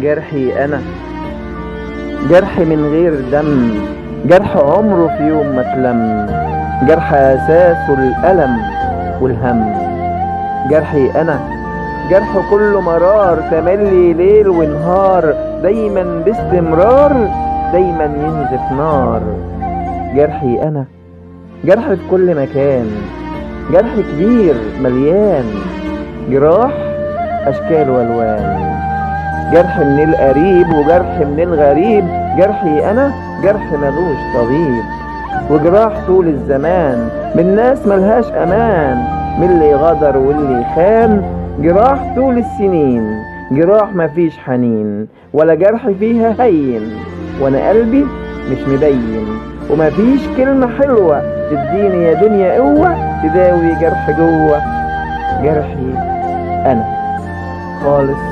جرحي أنا، جرح من غير دم، جرح عمره في يوم ما اتلم، جرح أساسه الألم والهم. جرحي أنا، جرح كله مرار، تملي ليل ونهار، دايما باستمرار، دايما ينزف نار. جرحي أنا، جرح في كل مكان، جرح كبير مليان جراح أشكال وألوان. جرح من القريب وجرح من الغريب، جرحي أنا جرح ملوش طبيب. وجراح طول الزمان من ناس ملهاش أمان، من اللي غدر واللي خان. جراح طول السنين، جراح مفيش حنين، ولا جرح فيها هين، وانا قلبي مش مبين. ومفيش كلمة حلوة تديني يا دنيا قوة تداوي جرح جوه. جرحي أنا خالص.